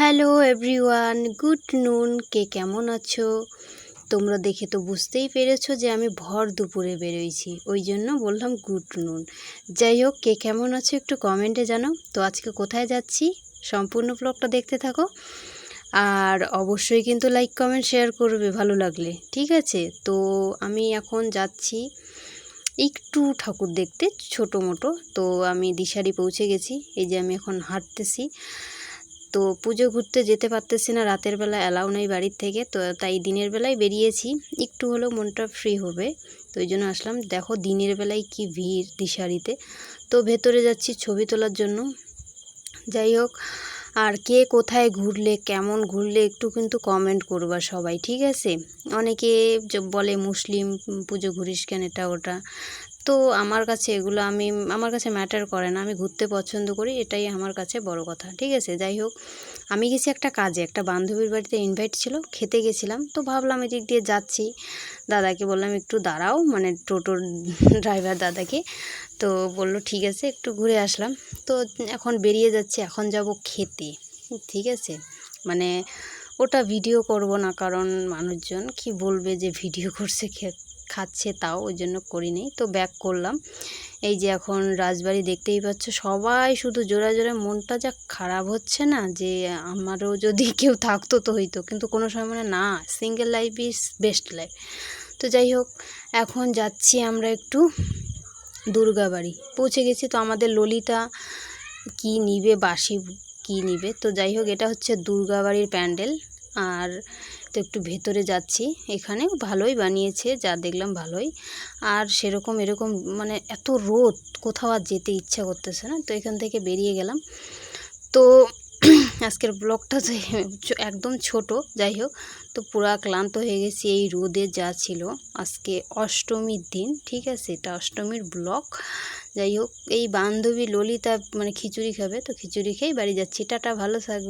Hello everyone, good নুন। কে কেমন আছো? তোমরা দেখে তো বুঝতেই পেরেছো যে আমি ভর দুপুরে বেরোইছি, ওই জন্য বললাম গুড নুন। যাই হোক, কে কেমন আছো একটু কমেন্টে জানাও। তো আজকে কোথায় যাচ্ছি সম্পূর্ণ ব্লগটা দেখতে থাকো, আর অবশ্যই কিন্তু লাইক কমেন্ট শেয়ার করবে ভালো লাগলে, ঠিক আছে? তো আমি এখন যাচ্ছি একটু ঠাকুর দেখতে, ছোটো মোটো। তো আমি দিশারি পৌঁছে গেছি, এই যে আমি এখন হাঁটতেছি। তো পুজো ঘুরতে যেতে পারতেছি না, রাতের বেলা অ্যালাউ নেই বাড়ির থেকে, তো তাই দিনের বেলায় বেরিয়েছি, একটু হলেও মনটা ফ্রি হবে। তো ওই জন্য আসলাম। দেখো দিনের বেলায় কি ভিড় দিশারিতে। তো ভেতরে যাচ্ছি ছবি তোলার জন্য। যাই হোক, আর কে কোথায় ঘুরলে, কেমন ঘুরলে একটু কিন্তু কমেন্ট করবা সবাই, ঠিক আছে? অনেকে বলে মুসলিম পুজো ঘুরিস কেন, এটা ওটা। তো আমার কাছে এগুলো আমার কাছে ম্যাটার করে না, আমি ঘুরতে পছন্দ করি, এটাই আমার কাছে বড় কথা, ঠিক আছে? যাই হোক, আমি গেছি একটা কাজে, একটা বান্ধবীর বাড়িতে ইনভাইট ছিল, খেতে গেছিলাম। তো ভাবলাম এদিক দিয়ে যাচ্ছি, দাদাকে বললাম একটু দাঁড়াও, মানে টোটোর ড্রাইভার দাদাকে। তো বলল ঠিক আছে, একটু ঘুরে আসলাম। তো এখন বেরিয়ে যাচ্ছি, এখন যাব খেতে, ঠিক আছে? মানে ওটা ভিডিও করব না, কারণ মানুষজন কি বলবে যে ভিডিও করছে খাচ্ছে, তাও ওই জন্য করিনি। তো ব্যাক করলাম। এই যে এখন রাজবাড়ি দেখতেই পাচ্ছ, সবাই শুধু জোড়া জোড়া, মনটা যা খারাপ হচ্ছে না, যে আমারও যদি কেউ থাকতো তো হইতো, কিন্তু কোনো সময় মানে না, single life is best life. তো যাই হোক, এখন যাচ্ছি আমরা একটু দুর্গাবাড়ি, পৌঁছে গেছি। তো আমাদের ললিতা কি নিবে, বাসি কি নিবে। তো যাই হোক, এটা হচ্ছে দুর্গাবাড়ির প্যান্ডেল। আর তো একটু ভেতরে যাচ্ছি, এখানে ভালোই বানিয়েছে, যা দেখলাম ভালোই। আর সেরকম এরকম মানে এত রোদ, কোথাও আর যেতে ইচ্ছা করতেছে না, তো এখান থেকে বেরিয়ে গেলাম। তো আজকের ব্লগটা যে একদম ছোট, যাই হোক। তো পুরা ক্লান্ত হয়ে গেছি এই রোদে, যা ছিল। আজকে অষ্টমীর দিন, ঠিক আছে? এটা অষ্টমীর ব্লগ। যাই হোক, এই বান্ধবী ললিতা মানে খিচুড়ি খাবে, তো খিচুড়ি খেয়েই বাড়ি যাচ্ছি। টাটা, ভালো থাকবে।